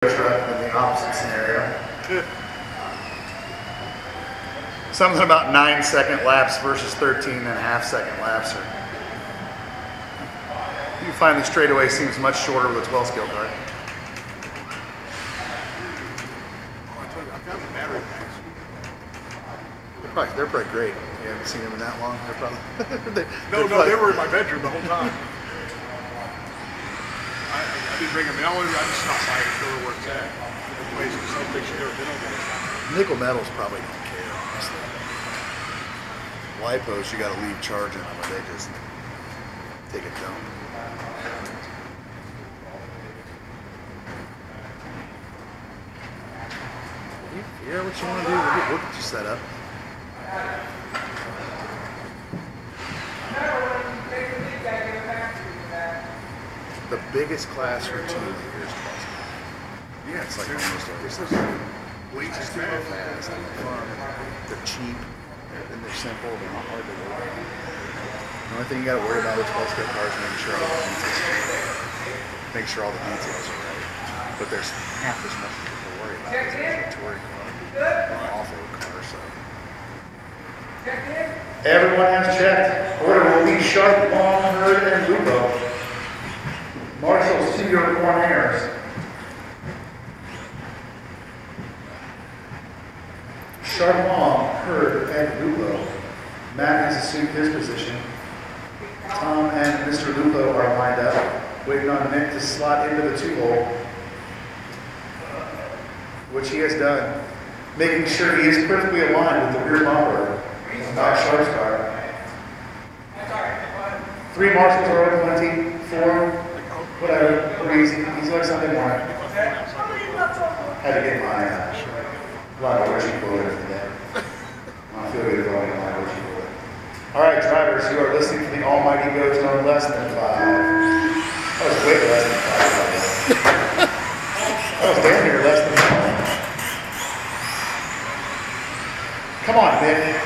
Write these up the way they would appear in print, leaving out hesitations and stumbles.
truck in the opposite scenario. Something about 9-second laps versus 13.5-second laps. You find the straightaway seems much shorter with a 12-scale car. They're probably great. You haven't seen them in that long. They're probably they were in my bedroom the whole time. I didn't bring them in. I just stopped by to show her where it's at. The place is something she never been over. Nickel metals probably don't care, honestly. Lipos, you got to leave charging them, or they just take a dump. You figure out what you want to do. We'll get you set up. The biggest class for 2 years possible. Yeah, it's like almost everything. Bleach is fast. They're cheap and they're simple. They're not hard to work. The only thing you got to worry about with 12-scale cars is make sure all the details are right. But there's half as much to worry about as a touring car or an off-road car. So everyone has checked. Order will be Sharp, Long, Herd, and Lupo. Marshall's 2 unicorn heirs. Sharp, Long, Herd, and Lupo. Matt has assumed his position. Tom and Mr. Lupo are lined up, waiting on Nick to slot into the 2-hole, which he has done, making sure he is perfectly aligned with the rear bumper, not Sharp's car. 3 Marshalls are over plenty, 4, whatever, easy. He's like Sunday morning. Had to get my a lot of Richie quoted for that. I feel good about my Richie quote. All right, drivers, you are listening to the almighty go tone less than 5. That was way less than 5. That was damn near less than 5. Come on, Nick.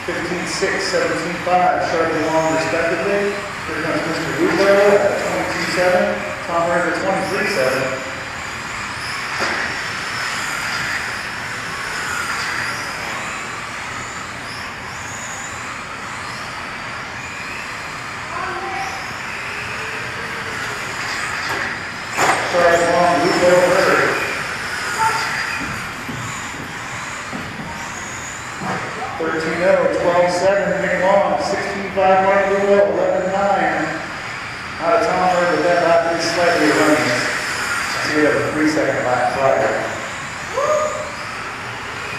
(15.6, 17.5), Sharp and Long respectively. Here comes Mr. Lupo at 22.7, Tom Herd at 23.7. Sharp and Long, Lupo, Herd. 13.0, 12.7, Nick Long, 16.5, Mark Lupo, 11.9. Out of Tom Herd, but that lap is slightly erroneous. So we have a 3-second lap prior.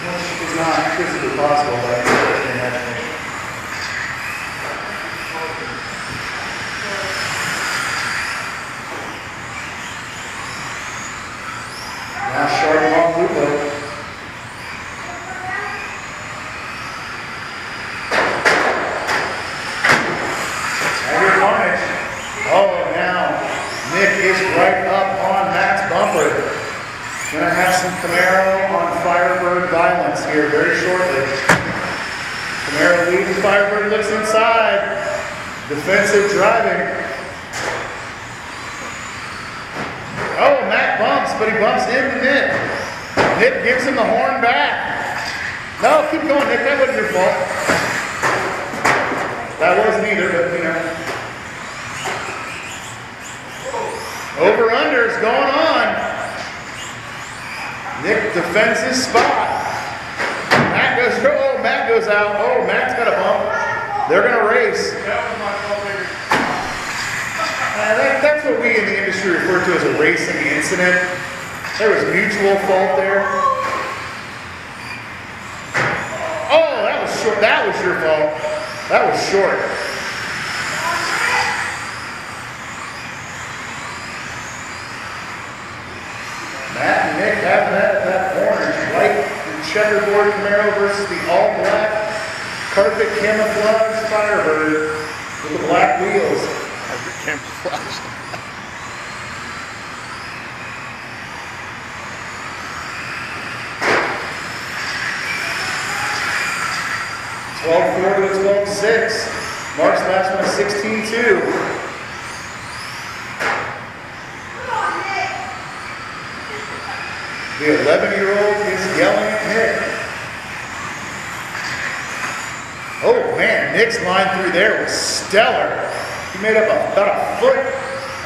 Which is not physically possible, but I can imagine. Now Sharp, Long, Lupo. Is right up on Matt's bumper. Gonna have some Camaro on Firebird violence here very shortly. Camaro leads, Firebird looks inside. Defensive driving. Oh, Matt bumps, but he bumps into Nick. Nick gives him the horn back. No, keep going, Nick. That wasn't your fault. That wasn't either, but you know. Over-under's going on. Nick defends his spot. Matt goes out. Oh, Matt's got a bump. They're going to race. That's what we in the industry refer to as a racing incident. There was mutual fault there. Oh, that was short. That was your fault. That was short. Matt and Nick have that orange, white, and checkerboard Camaro versus the all-black carpet camouflage Firebird with the black wheels. Carpet camouflage. 12-4 to a 12-6. Mark's last one, 16-2. The 11-year-old is yelling at Nick. Oh man, Nick's line through there was stellar. He made up about a foot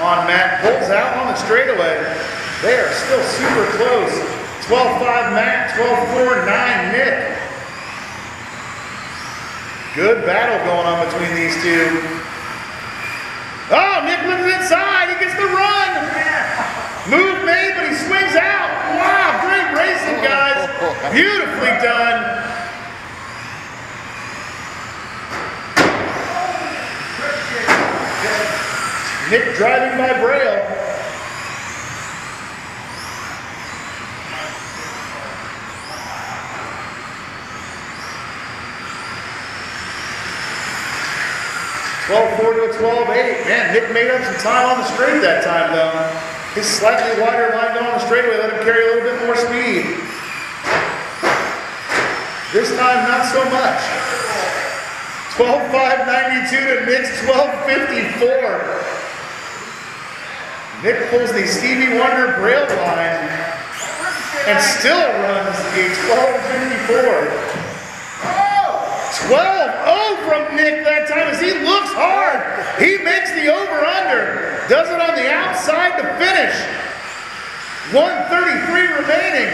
on Matt. Pulls out on the straightaway. They are still super close. 12-5 Matt, 12-4, 9 Nick. Good battle going on between these two. Oh, Nick looks inside. He gets the run. Move made, but he swings out. Wow, great racing, guys. Beautifully done. Nick driving by Braille. $12-4 to a 12-8. Man, Nick made up some time on the straight that time, though. His slightly wider line going on the straightaway let him carry a little bit more speed. This time, not so much. 12-5-92 to Nick's 12-54. Nick pulls the Stevie Wonder Braille line and still runs a 12-54. 12-0 from Nick that time as he looks hard. He makes the over-under. Does it on the outside to finish. 1:33 remaining.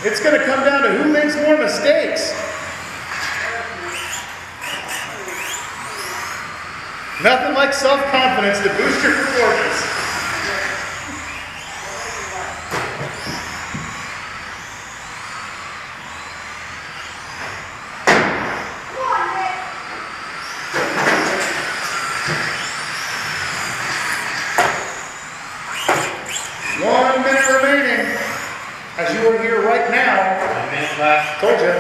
It's going to come down to who makes more mistakes. Nothing like self-confidence to boost your performance. Told you.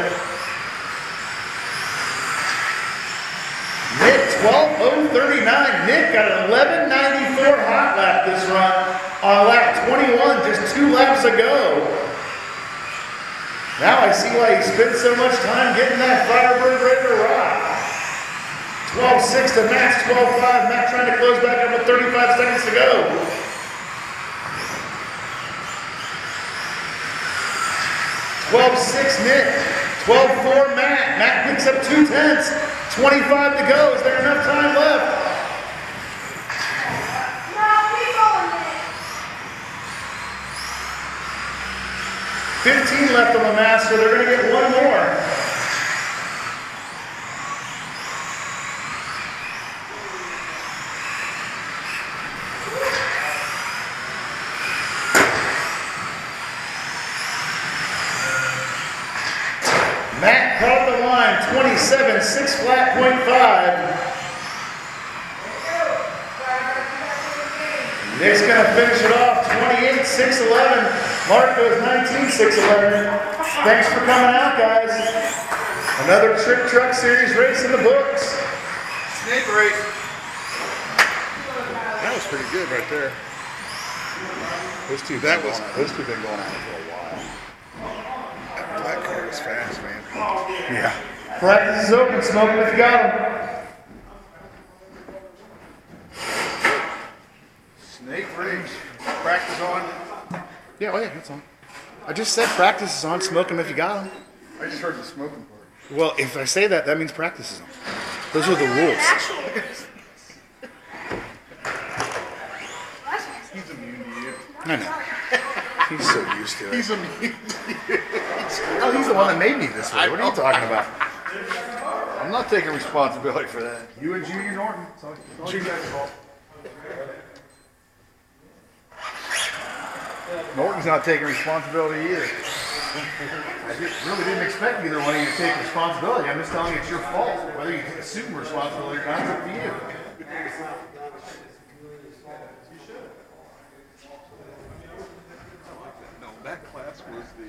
Nick 12:039. Nick got an 11:94 hot lap this run on lap 21 just 2 laps ago. Now I see why he spent so much time getting that Firebird ready to rock. 12-6 to Max, 12-5. Matt trying to close back up with 35 seconds to go. 12-6 Nick, 12-4 Matt. Matt picks up 2/10. 25 to go. Is there enough time left? No, keep going, Nick. 15 left on the mask, so they're going to get one more. Matt caught the line, 27, 6 flat, .5. Nick's going to finish it off, 28, 6-11. Marco's 19, 6-11. Thanks for coming out, guys. Another Trick Truck Series race in the books. Snake race. That was pretty good right there. Those two been going on for a while. That black car was fast, man. Yeah. Practice is open. Smoke them if you got them. Snake race. Practice on. Yeah, oh yeah, that's on. I just said practice is on. Smoke them if you got them. I just heard the smoking part. Well, if I say that, that means practice is on. Those are the rules. He's immune to you. I know. He's so used to it. He's immune to you. Oh, he's the one that made me this way. What are you talking about? I'm not taking responsibility for that. You and Junior Norton. It's all you guys' fault. Norton's not taking responsibility either. I really didn't expect either one of you to take responsibility. I'm just telling you it's your fault. Whether you assume responsibility or not, it's up to you. No, that class was the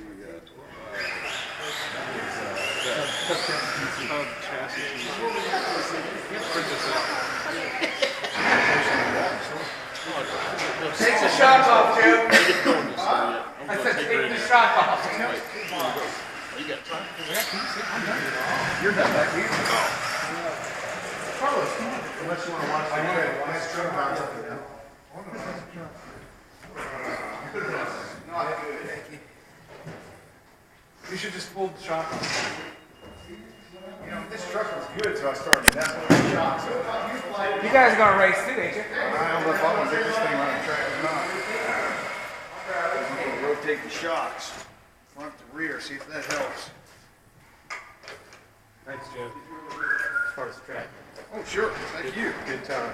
chassis. Print this out. Take the shock off, Joe. I said take the shock off. You got time? You're done back here. Carlos, unless you want to watch the nice truck bounce up and down. Not good, thank you. You should just pull the shock off. You know, this truck was good, so I started messing with the shock. So You guys are gonna race too, ain't you? I don't know if I want to take this thing around the track or not. I'm going to rotate the shocks, front to rear, see if that helps. Thanks, Joe. As far as the track. Oh, sure. Thank you. Good time.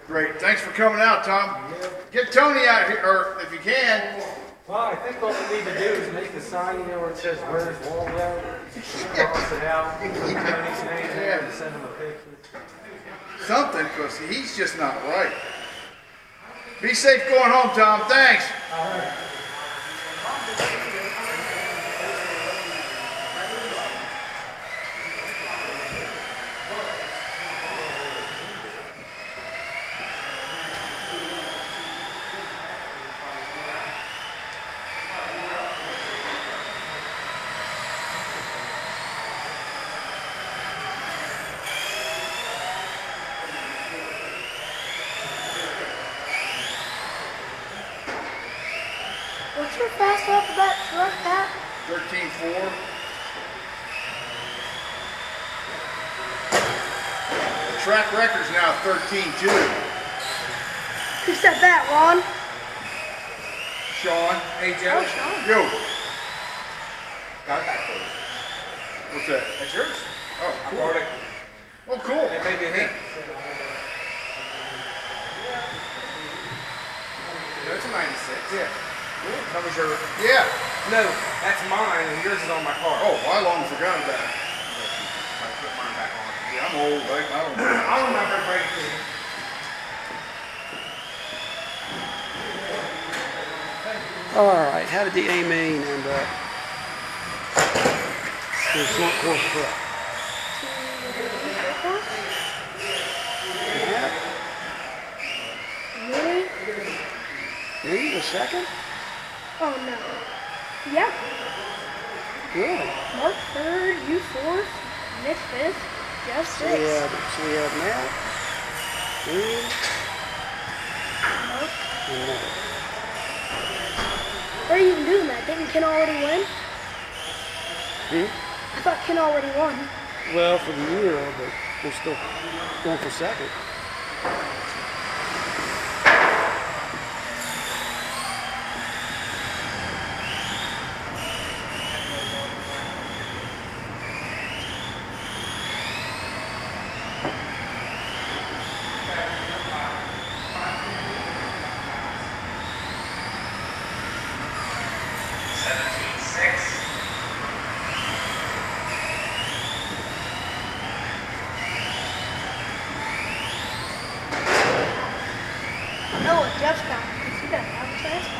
Great. Thanks for coming out, Tom. Get Tony out here, or if you can. Well, I think what we need to do is make a sign, you know, where it says, "Where's Waldo?" Cross it out, put Tony's name there, and send him a picture. Something, because he's just not right. Be safe going home, Tom. Thanks. All right. What's your fast off of that truck, Pat? 13.4. The track record's now 13.2. Who said that, Ron? Sean. Hey, Joe. Oh, Sean. Yo. Got it back for you. What's that? That's yours. Oh, I cool. brought it. Oh, cool. It may be a hint. No, it's a 96. Yeah. That was your... Yeah. No, that's mine, and yours is on my car. Oh, I long forgot about it. I put mine back on. Yeah, I'm old. I don't know. I'll remember to break it to you. All right, how did the A main end up? The front course truck. Really? Me, the second? Oh, no. Yeah. Good. Mark 3rd, you 4th, Nick 5th, Jeff 6th. So we have Matt, Ian, Mark. and Matt. What are you even doing that? Didn't Ken already win? Hmm? I thought Ken already won. Well, for the year, but we're still going for second. No, what Jeff's got. He doesn't have a fast car.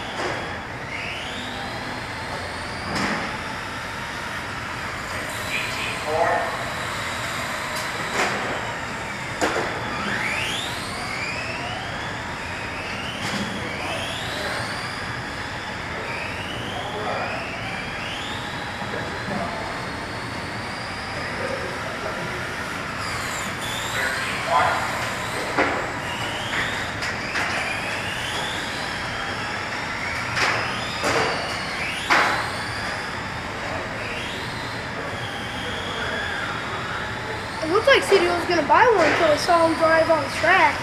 It looked like CeeDee was going to buy one until he saw him drive on the track.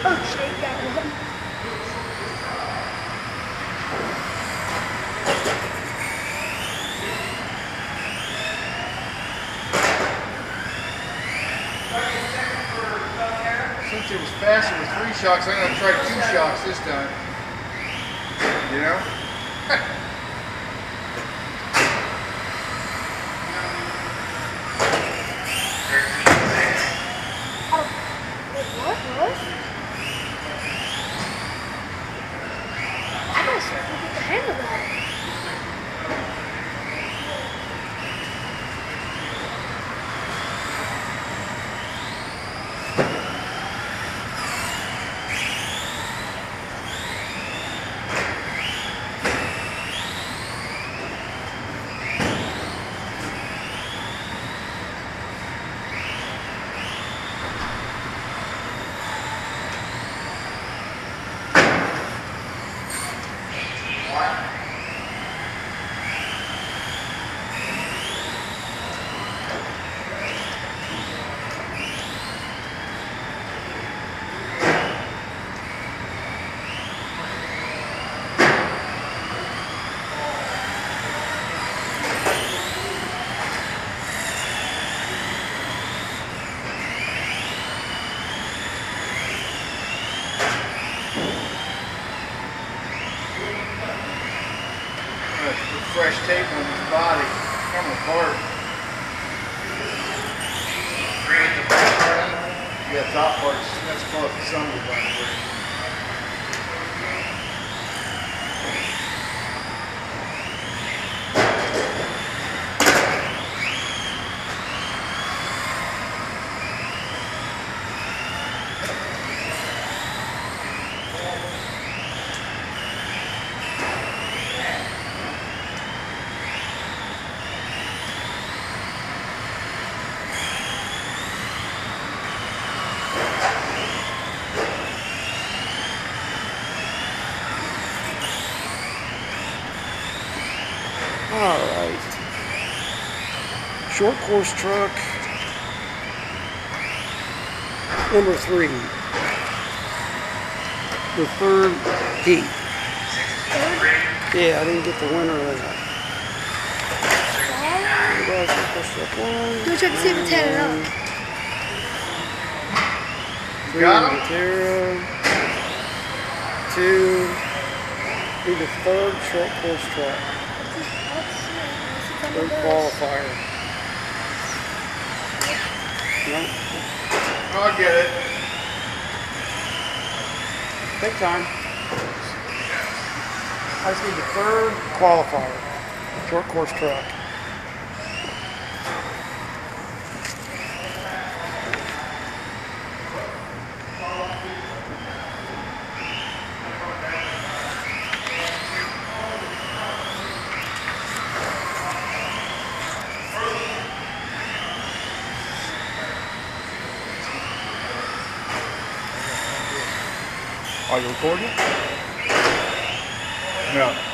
Oh, Shake got one. Since it was faster with 3 shocks, I'm going to try 2 shocks this time. You know? Wait, what? What? I gotta start to get the hang of that. tape on his body, come apart. Yeah, top parts, that's called the assembly line. All right. Short course truck number 3. The third heat. Yeah, I didn't get the winner of that. Go check to see if it's headed up. Got him? Vaterra. 2. Be the third short course truck. Third qualifier. Nope. I'll get it. Take time. I just need the third qualifier. Short course truck. Are you recording? Yeah.